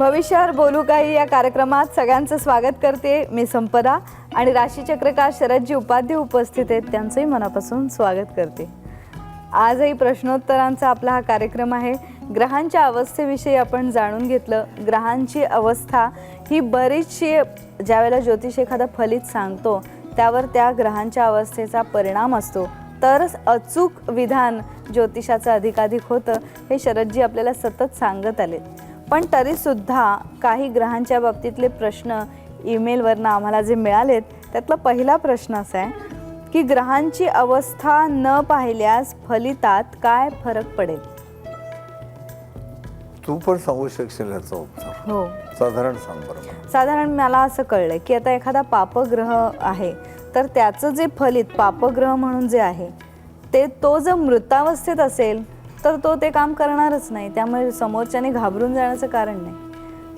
भविष्यावर बोलू काही या कार्यक्रमात सगळ्यांचं स्वागत करते मी संपदा आणि राशीचक्रकार शरदजी उपाध्याय उपस्थित आहेत, त्यांचंही मनापासून स्वागत करते. आजही प्रश्नोत्तरांचा आपला हा कार्यक्रम आहे. ग्रहांच्या अवस्थेविषयी आपण जाणून घेतलं. ग्रहांची अवस्था ही बरीचशी ज्यावेळेला ज्योतिष एखादा फलित सांगतो त्यावर त्या ग्रहांच्या अवस्थेचा परिणाम असतो, तरच अचूक विधान ज्योतिषाचं अधिकाधिक होतं, हे शरदजी आपल्याला सतत सांगत आले. पण तरीसुद्धा काही ग्रहांच्या बाबतीतले प्रश्न ईमेलवरनं आम्हाला जे मिळालेत त्यातला पहिला प्रश्न असा आहे की ग्रहांची अवस्था न पाहिल्यास फलितात काय फरक पडेल? तू पण सांगू शकशील याचा उत्तर? हो, साधारण सांग बरं. साधारण मला असं कळलंय की आता एखादा पापग्रह आहे तर त्याचं जे फलित पापग्रह म्हणून जे आहे ते तो जर मृतावस्थेत असेल तर तो ते काम करणारच नाही, त्यामुळे समोरच्याने घाबरून जाण्याचं कारण नाही.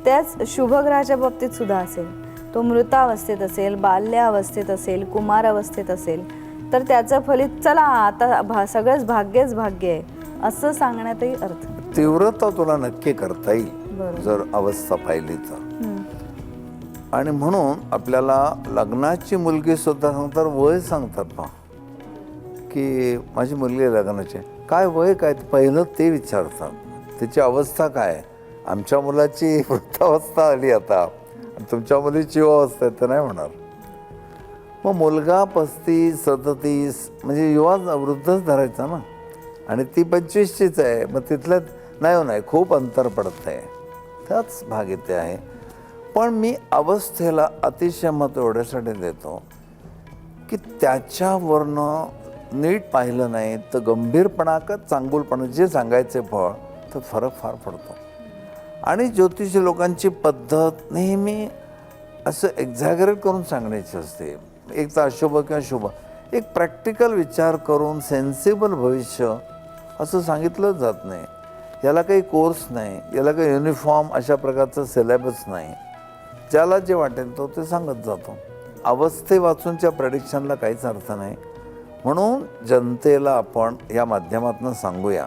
त्याच शुभग्रहाच्या बाबतीत सुद्धा असेल, तो मृतावस्थेत असेल, बाल्यावस्थेत असेल, कुमारावस्थेत असेल तर त्याचं फलित चला आता सगळंच भाग्यच भाग्य आहे असं सांगण्यातही अर्थ. तीव्रता तुला नक्की करता येईल जर अवस्था पाहिली तर. आणि म्हणून आपल्याला लग्नाची मुलगी सुद्धा सांगतात, वय सांगतात ना की माझी मुलगी लग्नाची, काय वय काय पहिलं ते विचारतात, त्याची अवस्था काय. आमच्या मुलाची वृद्धावस्था आली आता, तुमच्या मुलीची युवावस्था आहे तर नाही होणार. मग मुलगा 35-37 म्हणजे युवा वृद्धच धरायचा ना, आणि ती 25चीच आहे, मग तिथलं नाही खूप अंतर पडत आहे, त्याच भाग इथे आहे. पण मी अवस्थेला अतिशय महत्त्व एवढ्यासाठी देतो की त्याच्यावरनं नीट पाहिलं नाही तर गंभीरपणा का चांगुलपणा जे सांगायचे फळ तर फरक फार पडतो. आणि ज्योतिषी लोकांची पद्धत नेहमी असं एक्झॅगरेट करून सांगण्याची असते, एक तर अशुभ किंवा शुभ. एक प्रॅक्टिकल विचार करून सेन्सिबल भविष्य असं सांगितलं जात नाही. याला काही कोर्स नाही, याला काही युनिफॉर्म अशा प्रकारचं सिलेबस नाही. ज्याला जे वाटेल तो ते सांगत जातो. अवस्थे वाचूनच्या प्रेडिक्शनला काहीच अर्थ नाही. म्हणून जनतेला आपण या माध्यमातून सांगूया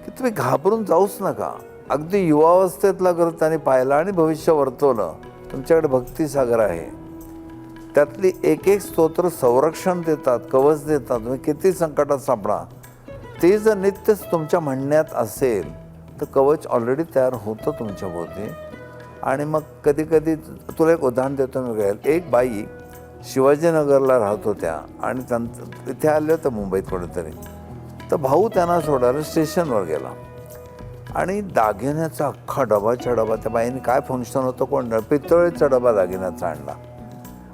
की तुम्ही घाबरून जाऊच नका. अगदी युवावस्थेतला जर त्याने पाहिलं आणि भविष्य वर्तवलं, तुमच्याकडे भक्तिसागर आहे, त्यातली एक एक स्तोत्र संरक्षण देतात, कवच देतात. तुम्ही किती संकटात सापडा, ते जर नित्यच तुमच्या म्हणण्यात असेल तर कवच ऑलरेडी तयार होतं तुमच्या भोवती. आणि मग कधी कधी तुला एक उदाहरण देतो मी. एक बाई शिवाजीनगरला राहत होत्या आणि त्यांचं इथे आले होतं मुंबईत कुठेतरी, तर भाऊ त्यांना सोडायला स्टेशनवर गेला आणि दागिन्याचा अख्खा डबाच्या डबा, त्या बाईने काय फंक्शन होतं कोण, पितळेचा डबा दागिन्याचा आणला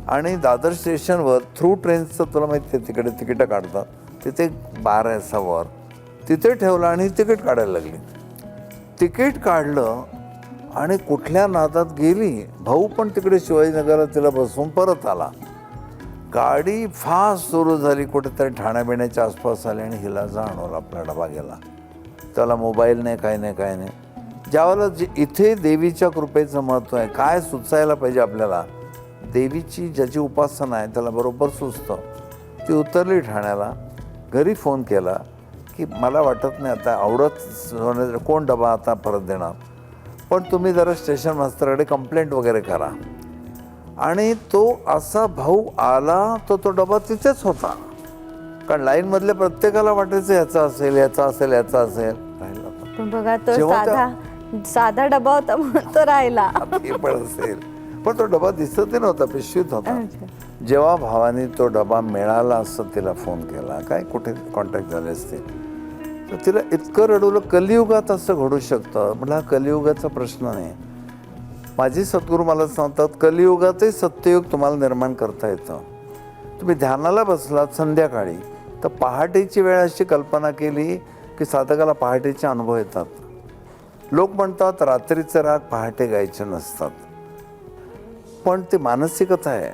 आणि दादर स्टेशनवर थ्रू ट्रेन्सचं तुला माहिती आहे तिकडे तिकीटं काढतात, तिथे बार आहे सवर, तिथे ठेवलं आणि तिकीट काढायला लागली. तिकीट काढलं आणि कुठल्या नादात गेली, भाऊ पण तिकडे शिवाजीनगरला तिला बसवून परत आला. गाडी फास्ट सुरू झाली, कुठेतरी ठाण्याबिण्याच्या आसपास आली आणि हिला जाणवलं आपला डबा गेला. त्याला मोबाईल नाही, काय नाही. ज्यावेळेला इथे देवीच्या कृपेचं महत्त्व आहे, काय सुचायला पाहिजे आपल्याला, देवीची ज्याची उपासना आहे त्याला बरोबर सुचतं. ती उतरली ठाण्याला, घरी फोन केला की मला वाटत नाही आता आवडत कोण डबा आता परत देणार, पण तुम्ही जरा स्टेशन मास्तरकडे कंप्लेंट वगैरे करा. आणि तो असा भाऊ आला तर तो डबा तिथेच होता, कारण लाईनमधल्या प्रत्येकाला वाटायचं याचा असेल याचा असेल याचा असेल. पण बघा तो साधा डबा होता म्हणून तो राहिला. ते पण असेल, पण तो डबा दिसतही नव्हता, पिशवीत होता. जेव्हा भावाने तो डबा मिळाला असं तिला फोन केला, काय कुठे कॉन्टॅक्ट झाले असते, तर तिला इतकं रडवलं. कलियुगात असं घडू शकतं. म्हटलं हा कलियुगाचा प्रश्न नाही. माझी सद्गुरू मला सांगतात कलियुगातही सत्ययुग तुम्हाला निर्माण करता येतं. तुम्ही ध्यानाला बसलात संध्याकाळी तर पहाटेची वेळ अशी कल्पना केली की साधकाला पहाटेचे अनुभव येतात. लोक म्हणतात रात्रीचे राग पहाटे गायचे नसतात, पण ते मानसिकता आहे.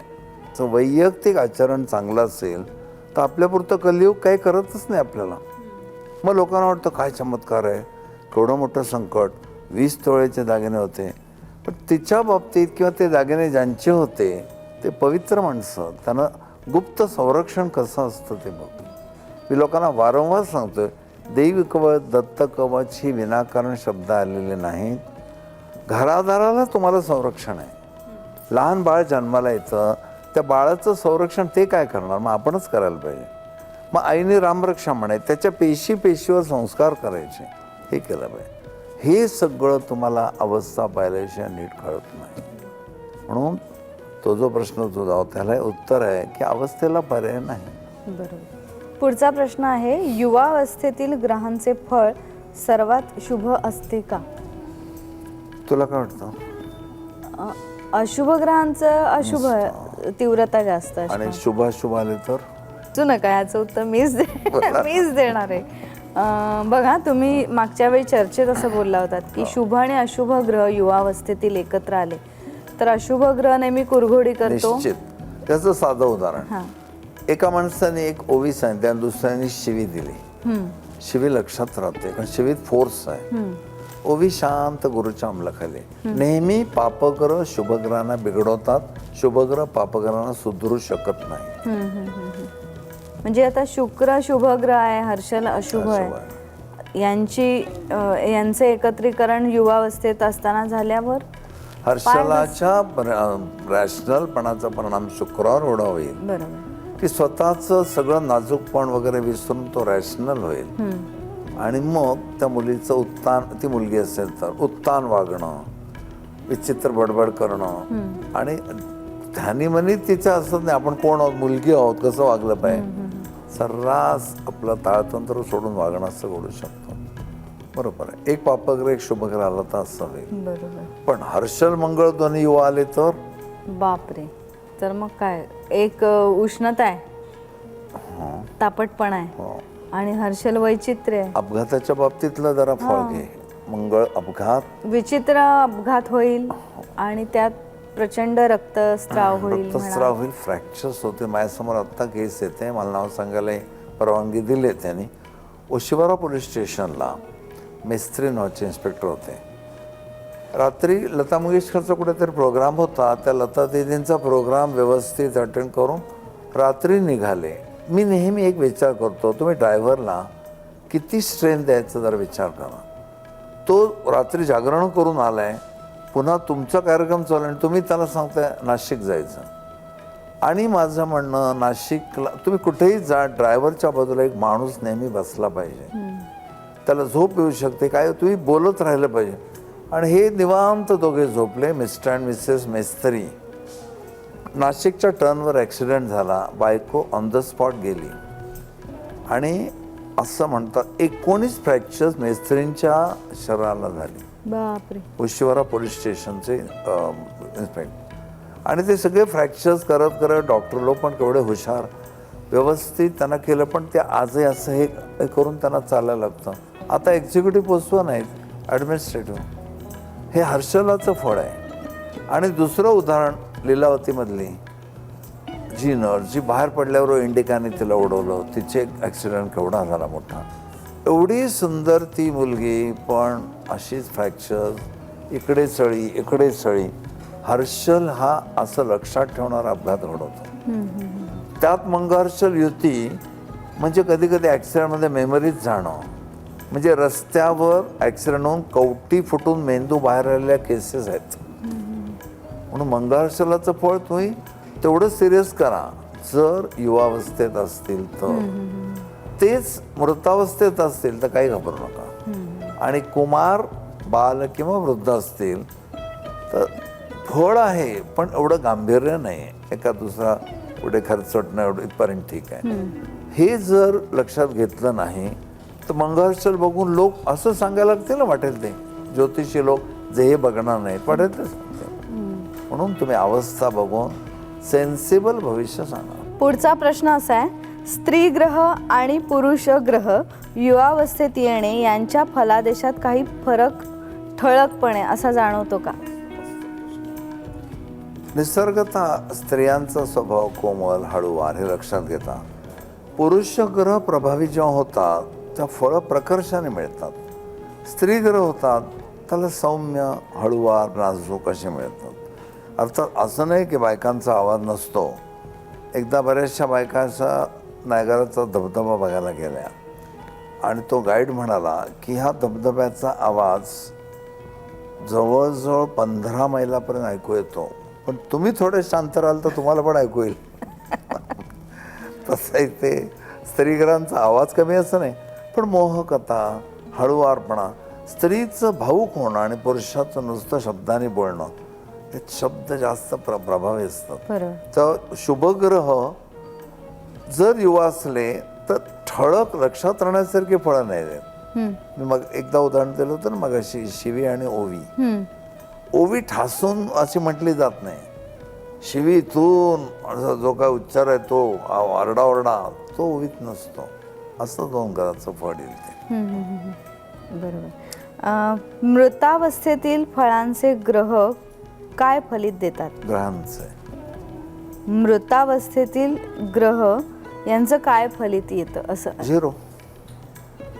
तर वैयक्तिक आचरण चांगलं असेल तर आपल्यापुरतं कलियुग काही करतच नाही आपल्याला. मग लोकांना वाटतं काय चमत्कार आहे, केवढं मोठं संकट, 20 तोळेचे दागिने होते. पण तिच्या बाबतीत किंवा ते दागिने ज्यांचे होते ते पवित्र माणसं, त्यांना गुप्त संरक्षण कसं असतं ते बघ. मी लोकांना वारंवार सांगतोय, दैवी कवच दत्त कवच ही विनाकारण शब्द आलेले नाहीत. घरादाराला तुम्हाला संरक्षण आहे. लहान बाळ जन्माला येतं, त्या बाळाचं संरक्षण ते काय करणार, मग आपणच करायला पाहिजे. मग आईने रामरक्षा म्हणायची, त्याच्या पेशीवर संस्कार करायचे, हे केलं पाहिजे. हे सगळं तुम्हाला अवस्था पाहिल्याशिवाय नीट कळत नाही. म्हणून तो जो प्रश्न तुझा होता त्याला उत्तर आहे की अवस्थेला पर्याय नाही. बरोबर. पुढचा प्रश्न आहे, युवावस्थेतील ग्रहांचे फळ सर्वात शुभ असते का? तुला काय वाटतं? अशुभ ग्रहांचं अशुभ तीव्रता जास्त असते. आणि शुभाशुभ आले तर तू नका, याचं उत्तर मीच देणार आहे. बघा, तुम्ही मागच्या वेळी चर्चेत असं बोलला होतात की शुभ आणि अशुभ ग्रह युवावस्थेतील एकत्र आले तर अशुभ ग्रह नेहमी कुरघोडी करतो. निश्चित. त्याचं साधं उदाहरण, हां. एका माणसाने एक ओवी सांगितली आणि दुसऱ्याने शिवी दिली. शिवी लक्षात राहते कारण शिवीत फोर्स आहे. ओवी शांत गुरुच्या अंमलाखाली. नेहमी पापग्रह शुभग्रहांना बिघडवतात, शुभग्रह पापग्रहांना सुधरू शकत नाही. म्हणजे आता शुक्र शुभ ग्रह आहे, हर्षल अशुभ आहे, यांचे एकत्रीकरण युवावस्थेत असताना झाल्यावर हर्षलाच्या रॅशनलपणाचा परिणाम शुक्रावर एवढा होईल बरोबर की स्वतःचं सगळं नाजूकपण वगैरे विसरून तो रॅशनल होईल. आणि मग त्या मुलीचं उत्तान, ती मुलगी असेल तर उत्तान वागणं, विचित्र बडबड करणं, आणि ध्यानी मनी तिचं असत नाही आपण कोण आहोत, मुलगी आहोत, कसं वागलं पाहिजे, सर्रास आपलं ताळतंत्र सोडून वागणं असं घडू शकतो. बरोबर आहे. एक पापग्रह एक शुभग्रह आला तर असं होईल. बरोबर. पण हर्षल मंगळ दोन्ही युवा आले तर बापरे, तर मग काय, एक उष्णता आहे, तापटपणा आहे, आणि हर्षल वैचित्र्य आहे. अपघाताच्या बाबतीतलं जरा फळ घे. मंगळ अपघात, विचित्र अपघात होईल आणि त्यात प्रचंड रक्तस्राव होईल. रक्तस्राव होईल, फ्रॅक्चर्स होते. माझ्यासमोर आत्ता केस येते, मला नाव सांगायला परवानगी दिली त्यांनी. ओशिवारा पोलीस स्टेशनला मेस्त्री नावाचे इन्स्पेक्टर होते. रात्री लता मंगेशकरचा कुठेतरी प्रोग्राम होता, त्या लता दीदींचा प्रोग्राम व्यवस्थित अटेंड करून रात्री निघाले. मी नेहमी एक विचार करतो, तुम्ही ड्रायव्हरला किती स्ट्रेन द्यायचा जरा विचार करा. तो रात्री जागरण करून आलाय, पुन्हा तुमचा कार्यक्रम चालू आणि तुम्ही त्याला सांगताय नाशिक जायचं. आणि माझं म्हणणं, नाशिकला तुम्ही कुठेही जा, ड्रायव्हरच्या बाजूला एक माणूस नेहमी बसला पाहिजे, त्याला झोप येऊ शकते, काय तुम्ही बोलत राहिलं पाहिजे. आणि हे निवांत दोघे झोपले, मिस्टर अँड मिसेस मेस्त्री. नाशिकच्या टर्नवर ॲक्सिडेंट झाला, बायको ऑन द स्पॉट गेली. आणि असं म्हणतात 19 फ्रॅक्चर्स मेस्त्रींच्या शरीराला झाली. बापरे. ओशिवारा पोलीस स्टेशनचे इन्स्पेक्टर. आणि ते सगळे फ्रॅक्चर्स करत करत डॉक्टर लोक पण केवढे हुशार, व्यवस्थित त्यांना केलं. पण ते आजही असं हे करून त्यांना चालायला लागतं. आता एक्झिक्युटिव्ह पोस्टवर नाहीत, ॲडमिनिस्ट्रेटिव्ह. हे हर्षलाचं फळ आहे. आणि दुसरं उदाहरण, लीलावतीमधली जी नर्स जी बाहेर पडल्यावर इंडिकाने तिला उडवलं, तिचे ॲक्सिडेंट केवढा झाला मोठा. एवढी सुंदर ती मुलगी, पण अशीच फ्रॅक्चर, इकडे चळी इकडे चळी. हर्षल हा असं लक्षात ठेवणारा अपघात घडवतो. त्यात मंगळहर्षल युती म्हणजे कधी कधी ॲक्सिडेंटमध्ये मेमरीज जाणं, म्हणजे रस्त्यावर ॲक्सिडेंट होऊन कवटी फुटून मेंदू बाहेर आलेल्या केसेस आहेत. म्हणून मंगळहर्षलाचं फळ तुम्ही तेवढं सिरियस करा जर युवावस्थेत असतील तर. तेच मृतावस्थेत असतील तर काही घाबरू नका. आणि कुमार, बाल किंवा वृद्ध असतील तर फळ आहे, पण एवढं गांभीर्य नाही. एका दुसरा पुढे खर्चटणं एवढं इथपर्यंत ठीक आहे. हे जर लक्षात घेतलं नाही तर मंगळहर्षल बघून लोक असं सांगायला लागतील ना, वाटेल ते ज्योतिषी लोक जे हे बघणार नाहीत, वाटेल ते सांगतील. म्हणून तुम्ही अवस्था बघून सेन्सिबल भविष्य सांगा. पुढचा प्रश्न असा आहे, स्त्री ग्रह आणि पुरुष ग्रह युवावस्थेत येणे यांच्या फलादेशात काही फरक ठळकपणे असा जाणवतो का? निसर्गतः स्त्रियांचा स्वभाव कोमल, हळूवार हे लक्षात घेता. पुरुष ग्रह प्रभावी जेव्हा होतात त्या फळं प्रकर्षाने मिळतात. स्त्री ग्रह होतात त्याला सौम्य, हळूवार, नाजूक असे मिळतात. अर्थात असं नाही की बायकांचा आवाज नसतो. एकदा बऱ्याचशा बायकांचा नायगराचा धबधबा बघायला गेल्या आणि तो गाईड म्हणाला की हा धबधब्याचा आवाज जवळजवळ 15 मैलापर्यंत ऐकू येतो, पण तुम्ही थोडे शांत राहाल तर तुम्हाला पण ऐकू येईल. तसं इथे स्त्रीगरांचा आवाज कमी असं नाही, पण मोहकथा, हळुवारपणा, स्त्रीचं भाऊक होणं आणि पुरुषाचं नुसतं शब्दाने बोलणं, हे शब्द जास्त प्रभावी असतात. बरोबर. तर शुभग्रह जर युवा असले तर ठळक लक्षात राहण्यासारखी फळं नाही देत. मी मग एकदा उदाहरण दिलं होतं ना मग अशी शिवी आणि ओवी. ओवी ठासून अशी म्हटली जात नाही. शिवीतून असा जो काय उच्चार आहे तो आरडाओरडा तो ओवीत नसतो. असं दोन घराचं फळ येईल ते. बरोबर. मृतावस्थेतील फळांचे ग्रह काय फलित देतात? ग्रहांचं मृतावस्थेतील ग्रह यांचं काय फलित येतं असं? 0.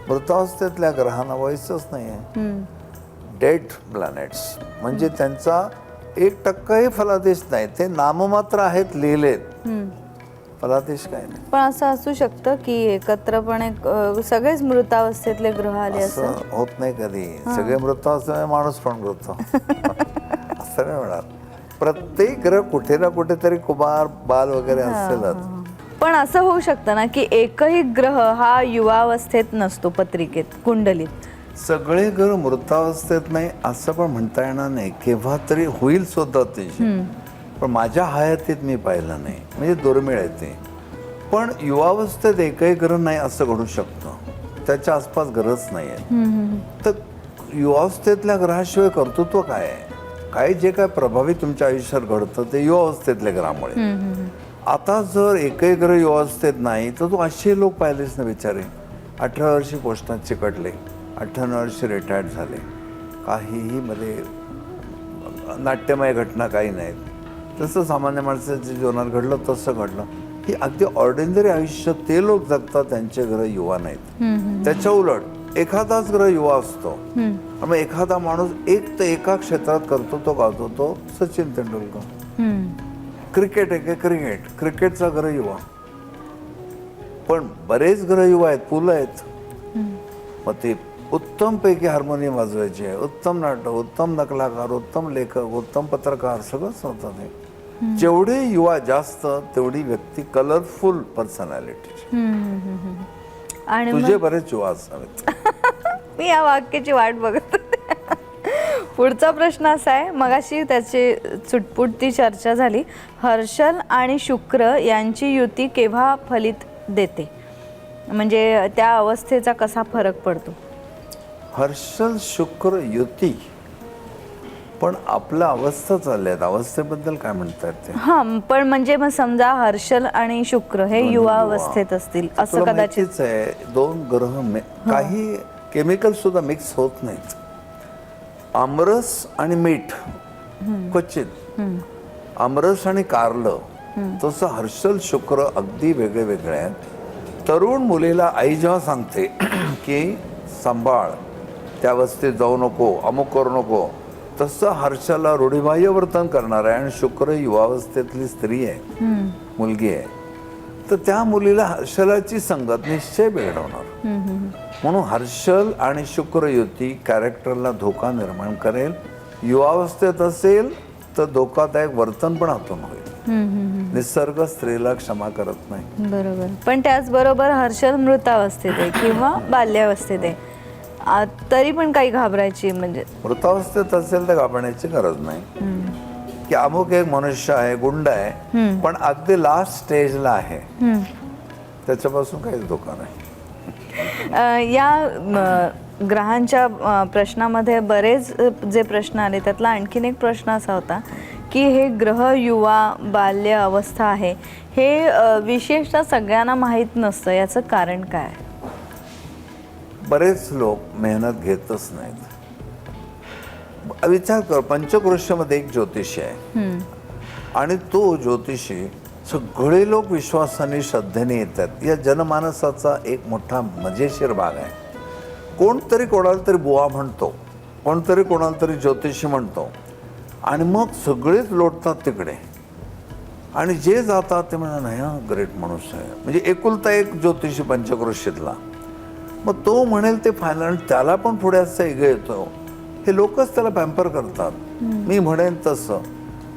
मृतावस्थेतल्या ग्रहांना वयसच नाही आहे. डेड प्लॅनेट्स म्हणजे त्यांचा 1% फलादेश नाही, ते नाममात्र आहेत, लिहिलेत, फलादेश काय नाही. पण असं असू शकतं की एकत्रपणे सगळेच मृतावस्थेतले ग्रह आले असं? असं होत नाही कधी. सगळे मृतावस्थेत माणूस पण मृत असं नाही होणार. प्रत्येक ग्रह कुठे ना कुठेतरी कुमार बाल वगैरे असेलच. पण असं होऊ शकतं ना की एकही ग्रह हा युवावस्थेत नसतो पत्रिकेत, कुंडलीत? सगळे ग्रह मृतावस्थेत नाही असं पण म्हणता येणार नाही. केव्हा तरी होईल सुद्धा त्याची, पण माझ्या हयातीत मी पाहिलं नाही, म्हणजे दुर्मिळ आहे ते. पण युवावस्थेत एकही ग्रह नाही असं घडू शकतं, त्याच्या आसपास गरज नाही आहे. तर युवावस्थेतल्या ग्रहाशिवाय कर्तृत्व काय आहे? काय जे काय प्रभावी तुमच्या आयुष्यात घडतं ते युवावस्थेतल्या ग्रहामुळे. आता जर एकही ग्रह युवावस्थेत नाही तर तू असे लोक पाहिलेच ना बिचारे, 18 वर्षी पोस्टात चिकटले, 98 वर्षी रिटायर्ड झाले, काहीही मध्ये नाट्यमय घटना काही नाहीत. तसं सामान्य माणसाच्या जीवनात घडलं तसं घडलं. ही अगदी ऑर्डिनरी आयुष्य ते लोक जगतात, त्यांचे ग्रह युवा नाहीत. त्याच्या उलट एखादाच ग्रह युवा असतो. मग एखादा माणूस एका क्षेत्रात कर्तृत्व गाजवतो, तो सचिन तेंडुलकर. क्रिकेट आहे, क्रिकेटचा ग्रह युवा. पण बरेच ग्रह युवा आहेत, पुलं आहेत. मग ते उत्तम पैकी हार्मोनियम वाजवायचे आहे, उत्तम नाटक, उत्तम नकलाकार, उत्तम लेखक, उत्तम पत्रकार, सगळंच होतं ते. जेवढे युवा जास्त तेवढी व्यक्ती कलरफुल पर्सनॅलिटी. आणि तुझे बरेच युवा असावेत. मी या वाक्याची वाट बघत होते. पुढचा प्रश्न असा आहे, मगाशी त्याची चुटपुटती चर्चा झाली. हर्षल आणि शुक्र यांची युती केव्हा फलित देते, म्हणजे त्या अवस्थेचा कसा फरक पडतो? हर्षल शुक्र युती, पण आपल्या अवस्था चालल्यात, अवस्थेबद्दल काय म्हणतात ते? हा, पण म्हणजे मग समजा हर्षल आणि शुक्र हे युवा अवस्थेत असतील असं कदाचित आहे. दोन ग्रह काही केमिकल सुद्धा मिक्स होत नाहीत. आमरस आणि मीठ क्वचित, आमरस आणि कारलं, तसं हर्षल शुक्र अगदी वेगळे वेगळे आहेत. तरुण मुलीला आई जेव्हा सांगते की सांभाळ, त्या अवस्थेत जाऊ नको, अमुक करू नको, तसं हर्षाला रूढिबाह्य वर्तन करणार आहे. आणि शुक्र युवावस्थेतली स्त्री आहे, मुलगी आहे, तर त्या मुलीला हर्षलाची संगत निश्चय बिघडवणार. म्हणून हर्षल आणि शुक्र युती कॅरेक्टरला धोका निर्माण करेल. युवावस्थेत असेल तर धोकादायक वर्तन पण हातून होईल. निसर्ग स्त्रीला क्षमा करत नाही. बरोबर. पण त्याचबरोबर हर्षल मृतावस्थेत आहे किंवा बाल्यावस्थेत आहे, तरी पण काही घाबरायची, म्हणजे मृतावस्थेत असेल तर घाबरण्याची गरज नाही. की अमुक एक मनुष्य आहे, गुंड आहे, पण अगदी लास्ट स्टेजला आहे, त्याच्यापासून काहीच धोका नाही. या ग्रहांच्या प्रश्नामध्ये बरेच जे प्रश्न आले त्यातला आणखीन एक प्रश्न असा होता की हे ग्रह युवा बाल्य अवस्था आहे हे विशेषतः सगळ्यांना माहीत नसतं, याचं कारण काय? बरेच लोक मेहनत घेतच नाहीत. विचार कर, पंचक्रोशीमध्ये एक ज्योतिषी आहे आणि तो ज्योतिषी सगळे लोक विश्वासाने श्रद्धेने येतात. या जनमानसाचा एक मोठा मजेशीर भाग आहे. कोणतरी कोणाला तरी बुवा म्हणतो, कोणतरी कोणाला तरी ज्योतिषी म्हणतो, आणि मग सगळेच लोटतात तिकडे. आणि जे जातात ते म्हणा नाही, हा ग्रेट माणूस आहे, म्हणजे एकुलता एक ज्योतिषी पंचक्रोशीतला. मग तो म्हणेल ते फायनल, त्याला पण पुढे असं इगं येतो हे लोकच त्याला पॅम्पर करतात. मी म्हणेन तसं.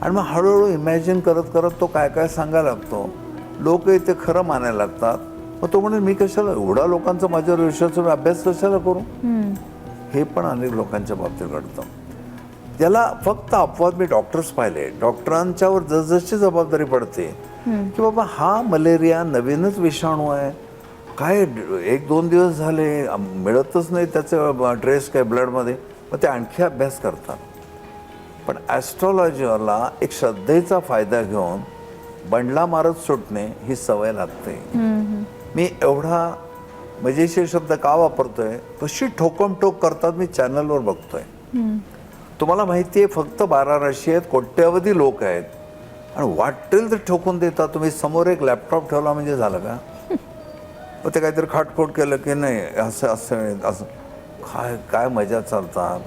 आणि मग हळूहळू इमॅजिन करत करत तो काय काय सांगायला लागतो. लोक ते खरं मानायला लागतात. मग तो म्हणेल मी कशाला एवढा लोकांचा माझ्यावर विश्वास, मी अभ्यास कशाला करू. हे पण अनेक लोकांच्या बाबतीत घडतं. त्याला फक्त अपवाद मी डॉक्टर्स पाहिले. डॉक्टरांच्यावर जसजशी जबाबदारी पडते की बाबा हा मलेरिया नवीनच विषाणू आहे, काय 1-2 दिवस झाले मिळतच नाही त्याचं ट्रेस काय ब्लडमध्ये, मग ते आणखी अभ्यास करतात. पण ॲस्ट्रॉलॉजीला एक श्रद्धेचा फायदा घेऊन बंडला मारत सुटणे ही सवय लागते. मी एवढा मजेशीर शब्द का वापरतोय, कशी ठोकमठोक करतात मी चॅनलवर बघतोय. तुम्हाला माहिती आहे फक्त 12 राशी आहेत, कोट्यावधी लोक आहेत आणि वाटेल तर ठोकून देतात. तुम्ही समोर एक लॅपटॉप ठेवला म्हणजे झालं का. मग ते काहीतरी खाटखोट केलं की नाही असं असं असं काय काय मजा चालतात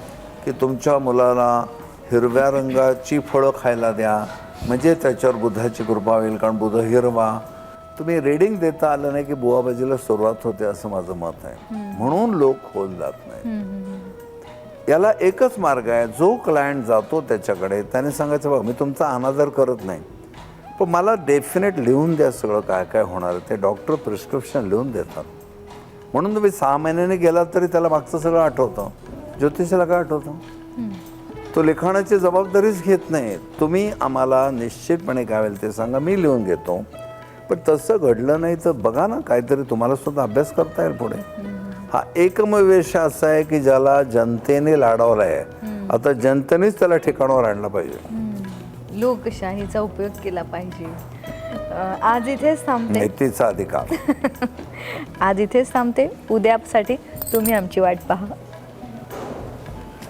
की तुमच्या मुलाला हिरव्या रंगाची फळं खायला द्या म्हणजे त्याच्यावर बुधाची कृपा होईल, कारण बुध हिरवा. तुम्ही रीडिंग देता आलं नाही की बुवाबाजीला सुरुवात होते असं माझं मत आहे. म्हणून लोक होत जात नाही. याला एकच मार्ग आहे, जो क्लायंट जातो त्याच्याकडे त्याने सांगायचं बघ मी तुमचा अनादर करत नाही, पण मला डेफिनेट लिहून द्या सगळं काय काय होणार. ते डॉक्टर प्रिस्क्रिप्शन लिहून देतात. म्हणून तुम्ही 6 महिन्याने गेलात तरी त्याला मागचं सगळं आठवतं. ज्योतिषाला काय आठवतं. तो लिखाणाची जबाबदारीच घेत नाही. तुम्ही आम्हाला निश्चितपणे काय होईल ते सांगा, मी लिहून घेतो. पण तसं घडलं नाही तर बघा ना, काहीतरी तुम्हाला सुद्धा अभ्यास करता येईल पुढे. हा एकमेव विषय असा आहे की ज्याला जनतेने लाडवला आहे. आता जनतेनेच त्याला ठिकाणावर आणलं पाहिजे. लोकशाहीचा उपयोग केला पाहिजे. आज इथेच थांबते. माहितीचा अधिकार. आज इथेच थांबते. उद्यासाठी तुम्ही आमची वाट पहा.